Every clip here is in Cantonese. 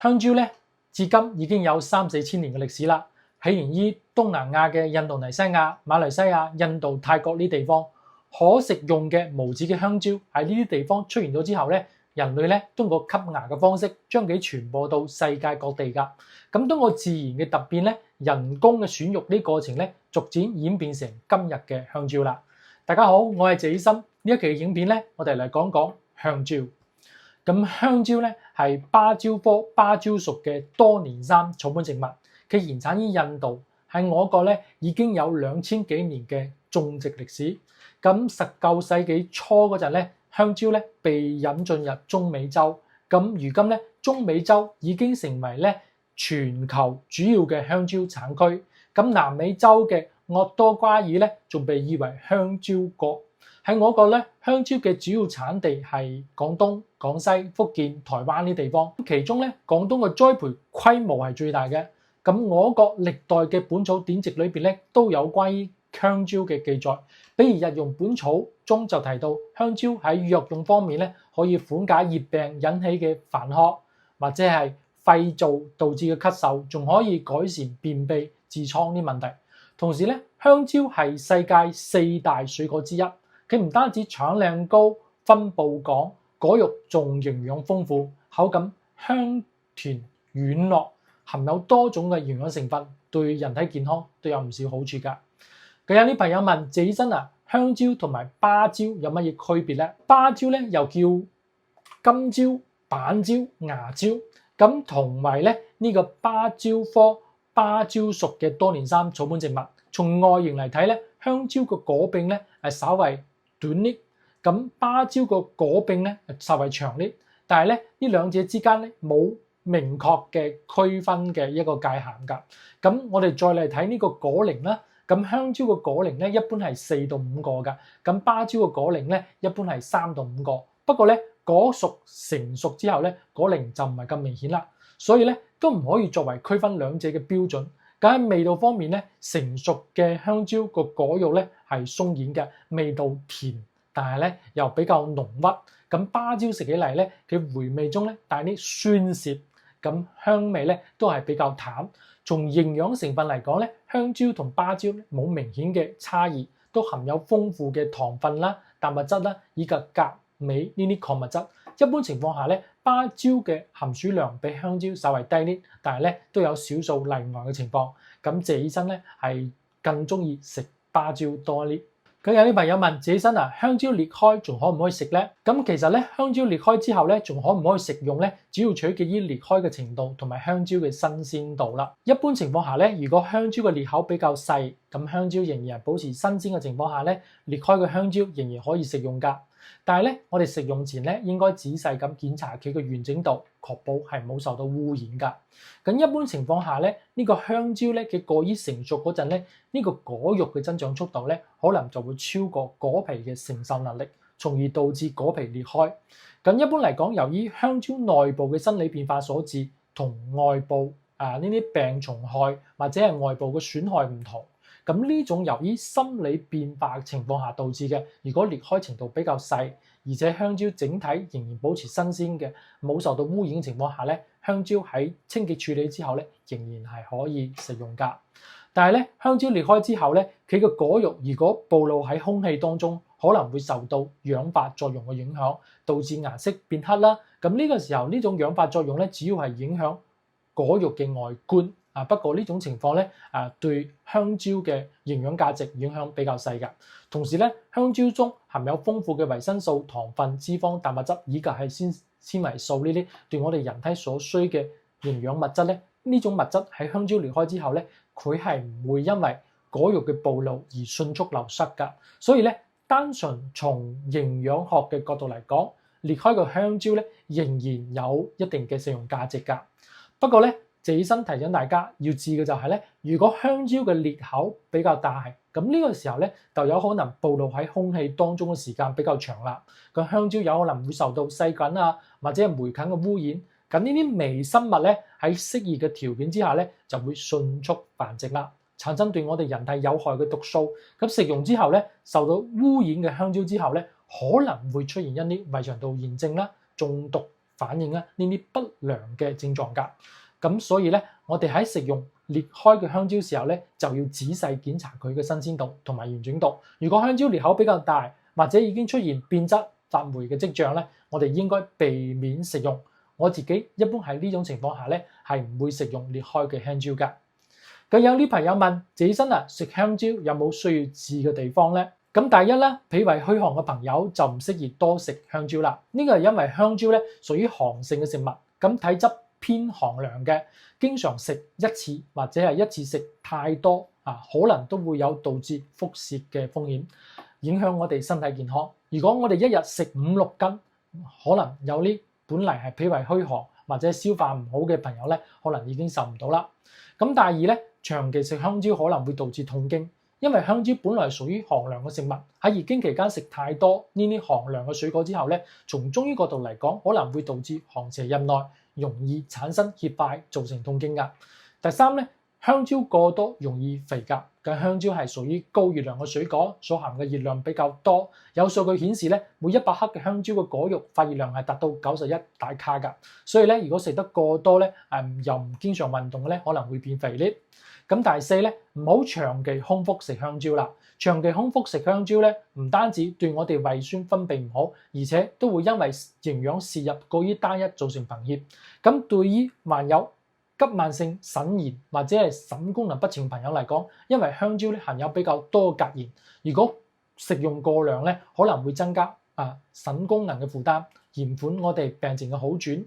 香蕉咧，至今已經有3-4千年嘅歷史啦。起源於東南亞嘅印度尼西亞、馬來西亞、印度、泰國呢啲地方，可食用嘅無籽嘅香蕉喺呢啲地方出現咗之後咧，人類咧通過吸芽嘅方式將佢傳播到世界各地㗎。咁通過自然嘅突變咧，人工嘅選育呢過程咧，逐漸演變成今日嘅香蕉啦。大家好，我係謝醫生。呢一期嘅影片咧，我哋嚟講講香蕉。咁香蕉咧係芭蕉科芭蕉屬嘅多年生草本植物。佢原產於印度，喺我國咧已經有2000幾年嘅種植歷史。咁19世紀初嗰陣咧，香蕉咧被引進入中美洲。咁如今咧，中美洲已經成為咧全球主要嘅香蕉產區。咁南美洲嘅厄多瓜爾咧，仲被譽為香蕉國。喺我國咧，香蕉嘅主要產地係廣東、廣西、福建、台灣呢地方。其中咧，廣東嘅栽培規模係最大嘅。咁我國歷代嘅本草典籍裏邊咧都有關於香蕉嘅記載，比如《日用本草》中就提到香蕉喺藥用方面咧可以緩解熱病引起嘅煩渴，或者係肺燥導致嘅咳嗽，仲可以改善便秘、痔瘡啲問題。同時咧，香蕉係世界4大水果之一，佢唔單止產量高、分布廣，果肉仲營養豐富，口感香甜軟糯。含有多種嘅營養成分，對人體健康都有唔少好處㗎。有啲朋友問謝醫生啊，香蕉同埋芭蕉有乜嘢區別咧？芭蕉咧又叫金蕉、板蕉、芽蕉，咁同埋咧呢個芭蕉科芭蕉屬嘅多年生草本植物。從外形嚟睇咧，香蕉個果柄咧係稍為短啲，咁芭蕉個果柄咧稍為長啲，但係咧呢兩者之間咧冇明確嘅區分嘅一個界限㗎。咁我哋再嚟睇呢個果齡啦。咁香蕉嘅果齡咧一般係4到5個㗎。咁芭蕉嘅果齡咧一般係3到5個。不過咧果熟成熟之後咧果齡就唔係咁明顯啦。所以咧都唔可以作為區分兩者嘅標準。咁喺味道方面咧，成熟嘅香蕉個果肉咧係鬆軟嘅，味道甜，但係咧又比較濃郁。咁芭蕉食起嚟咧，佢回味中咧帶啲酸澀。咁香味咧都係比較淡。從營養成分嚟講咧，香蕉同芭蕉冇明顯嘅差異，都含有豐富嘅糖分啦、蛋白質啦以及鉀、鎂呢啲礦物質。一般情況下咧，芭蕉嘅含水量比香蕉稍為低啲，但係咧都有少數例外嘅情況。咁謝醫生咧係更中意食芭蕉多啲。咁有啲朋友問謝醫生啊，香蕉裂開仲可唔可以食咧？咁其實咧，香蕉裂開之後咧，仲可唔可以食用咧？主要取決於裂開嘅程度同埋香蕉嘅新鮮度啦。一般情況下咧，如果香蕉嘅裂口比較細，咁香蕉仍然係保持新鮮嘅情況下咧，裂開嘅香蕉仍然可以食用㗎。但係咧，我哋食用前咧應該仔細咁檢查佢嘅完整度，確保係冇受到污染㗎。咁一般情況下咧，呢個香蕉咧佢過於成熟嗰陣咧，呢個果肉嘅增長速度咧可能就會超過果皮嘅承受能力，從而導致果皮裂開。咁一般嚟講，由於香蕉內部嘅生理變化所致，同外部呢啲病蟲害或者係外部嘅損害唔同。咁呢種由於生理變化情況下導致嘅，如果裂開程度比較細，而且香蕉整體仍然保持新鮮嘅，冇受到污染嘅情況下咧，香蕉喺清潔處理之後咧，仍然係可以食用㗎。但係咧，香蕉裂開之後咧，佢嘅果肉如果暴露喺空氣當中，可能會受到氧化作用嘅影響，導致顏色變黑啦。咁呢個時候呢種氧化作用咧，主要係影響果肉嘅外觀。不過呢種情況咧，對香蕉嘅營養價值影響比較細㗎。同時咧，香蕉中含有豐富嘅維生素、糖分、脂肪、蛋白質以及係纖維素呢啲對我哋人體所需嘅營養物質咧，呢種物質喺香蕉裂開之後咧，佢係唔會因為果肉嘅暴露而迅速流失㗎。所以咧，單純從營養學嘅角度嚟講，裂開個香蕉咧仍然有一定嘅食用價值㗎。不過咧，謝醫生提醒大家要注意嘅就係咧，如果香蕉嘅裂口比較大，咁呢個時候咧就有可能暴露喺空氣當中嘅時間比較長啦。個香蕉有可能會受到細菌啊或者係霉菌嘅污染。咁呢啲微生物咧喺適宜嘅條件之下咧就會迅速繁殖啦，產生對我哋人體有害嘅毒素。咁食用之後咧，受到污染嘅香蕉之後咧，可能會出現一啲胃腸道炎症啦、中毒反映呢啲不良嘅症狀㗎。咁所以咧，我哋喺食用裂開嘅香蕉時候咧，就要仔細檢查佢嘅新鮮度同埋完整度。如果香蕉裂口比較大，或者已經出現變質發霉嘅跡象咧，我哋應該避免食用。我自己一般喺呢種情況下咧，係唔會食用裂開嘅香蕉㗎。咁有啲朋友問，自己身食香蕉有冇需要注意嘅地方咧？咁第一咧，脾胃虛寒嘅朋友就唔適宜多食香蕉啦。呢個係因為香蕉咧屬於寒性嘅食物，咁體質偏寒涼嘅，經常食一次或者係一次食太多可能都會有導致腹瀉嘅風險，影響我哋身體健康。如果我哋一日食5-6斤，可能有啲本嚟係脾胃虛寒或者消化唔好嘅朋友咧，可能已經受唔到啦。咁第二咧，長期食香蕉可能會導致痛經，因為香蕉本來屬於寒涼嘅食物，喺熱經期間食太多呢啲寒涼嘅水果之後咧，從中醫角度嚟講，可能會導致寒邪入內，容易產生結塊，造成痛經㗎。第三咧，香蕉過多容易肥㗎。咁香蕉係屬於高熱量嘅水果，所含嘅熱量比較多。有數據顯示咧，每100克嘅香蕉嘅果肉發熱量係達到91大卡㗎。所以咧，如果食得過多咧，又唔經常運動咧，可能會變肥呢。咁第四咧，唔好長期空腹食香蕉啦。長期空腹食香蕉咧，唔單止對我哋胃酸分泌唔好，而且都會因為營養攝入過於單一造成貧血。咁對於患有急慢性腎炎或者係腎功能不全朋友嚟講，因為香蕉咧含有比較多鉀鹽，如果食用過量咧，可能會增加腎功能嘅負擔，延緩我哋病情嘅好轉，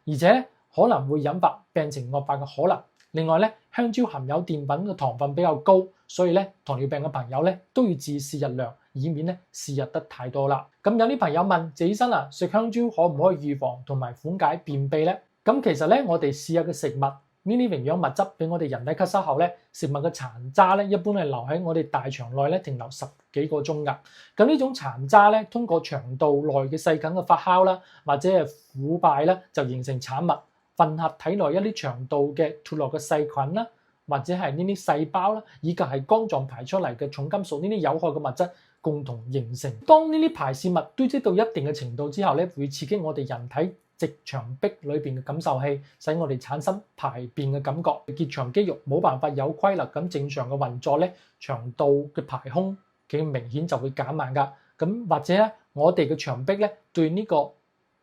而且可能會引發病情惡化嘅可能。另外咧，香蕉含有澱粉嘅糖分比較高，所以咧糖尿病嘅朋友咧都要自攝日量，以免咧攝入得太多啦。咁有啲朋友問，謝醫生食香蕉可唔可以預防同埋緩解便秘咧？咁其實咧，我哋試入嘅食物呢啲營養物質俾我哋人體吸收後咧，食物嘅殘渣咧一般係留喺我哋大腸內咧停留10幾個鐘㗎。咁呢種殘渣咧通過腸道內嘅細菌嘅發酵啦，或者係腐敗啦，就形成產物，混合體內一啲腸道嘅脫落嘅細菌啦，或者係呢啲細胞啦，以及係肝臟排出嚟嘅重金屬呢啲有害嘅物質共同形成。當呢啲排泄物堆積到一定嘅程度之後咧，會刺激我哋人體直腸壁裏邊嘅感受器，使我哋產生排便嘅感覺。結腸肌肉冇辦法有規律咁正常嘅運作咧，腸道嘅排空嘅明顯就會減慢㗎。咁或者咧，我哋嘅腸壁咧對呢個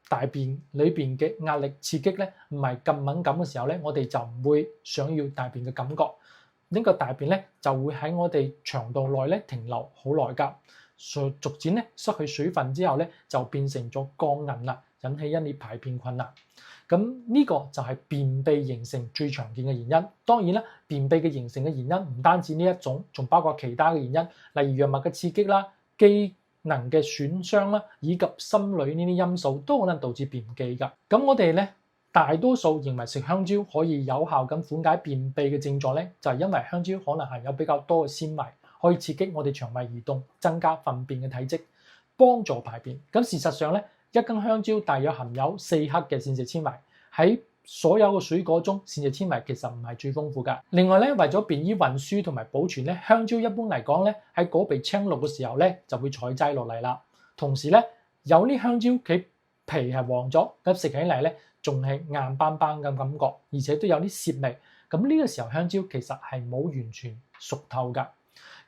大便裏邊嘅壓力刺激咧唔係咁敏感嘅時候咧，我哋就唔會想要大便嘅感覺。呢個大便咧就會喺我哋腸道內咧停留好耐㗎，逐漸咧失去水分之後咧就變成咗僵硬啦，引起一啲排便困難。咁呢個就係便秘形成最常見嘅原因。當然啦，便秘嘅形成嘅原因唔單止呢一種，仲包括其他嘅原因，例如藥物嘅刺激啦、機能嘅損傷啦，以及心理呢啲因素都可能導致便秘㗎。咁我哋咧大多數認為食香蕉可以有效咁緩解便秘嘅症狀咧，就係因為香蕉可能含有比較多嘅纖維，可以刺激我哋腸胃蠕動，增加糞便嘅體積，幫助排便。咁事實上咧，一根香蕉大約含有4克嘅膳食纖維，喺所有嘅水果中，膳食纖維其實唔係最豐富㗎。另外咧，為咗便於運輸同埋保存咧，香蕉一般嚟講咧喺果皮青綠嘅時候咧就會採摘落嚟啦。同時咧，有啲香蕉佢皮係黃咗，咁食起嚟咧仲係硬邦邦嘅感覺，而且都有啲澀味。咁呢個時候香蕉其實係冇完全熟透㗎。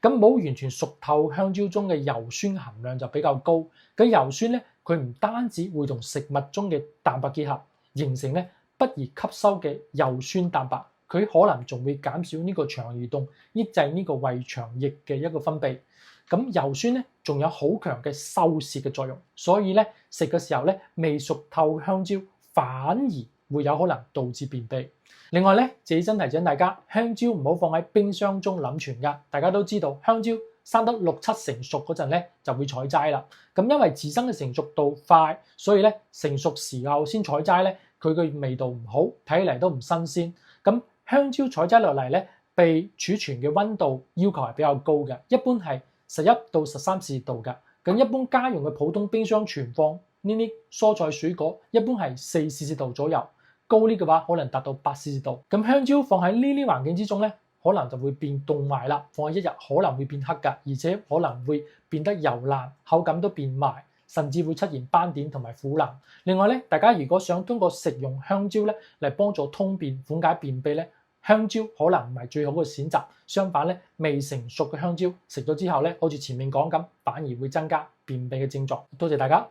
咁冇完全熟透香蕉中嘅油酸含量就比較高。咁油酸咧，佢唔單止會同食物中嘅蛋白結合，形成咧不易吸收嘅油酸蛋白，佢可能仲會減少呢個腸蠕動，抑制呢個胃腸液嘅一個分泌。咁油酸咧仲有好強嘅收攝嘅作用，所以咧食嘅時候咧未熟透香蕉反而會有可能導致便秘。另外咧，謝醫生提醒大家，香蕉唔好放喺冰箱中冷存㗎。大家都知道，香蕉生得6-7成熟嗰陣咧就會採摘啦。咁因為自身嘅成熟度快，所以咧成熟時候先採摘咧，佢嘅味道唔好，睇嚟都唔新鮮。咁香蕉採摘落嚟咧，被儲存嘅溫度要求係比較高嘅，一般係11到13攝氏度㗎。咁一般家用嘅普通冰箱存放呢啲蔬菜水果，一般係4攝氏度左右。高啲嘅話，可能達到8攝氏度。咁香蕉放喺呢啲環境之中咧，可能就會變凍壞啦。放喺1日可能會變黑㗎，而且可能會變得油爛，口感都變壞，甚至會出現斑點同埋腐爛。另外咧，大家如果想通過食用香蕉咧嚟幫助通便、緩解便秘咧，香蕉可能唔係最好嘅選擇。相反咧，未成熟嘅香蕉食咗之後咧，好似前面講咁，反而會增加便秘嘅症狀。多謝大家。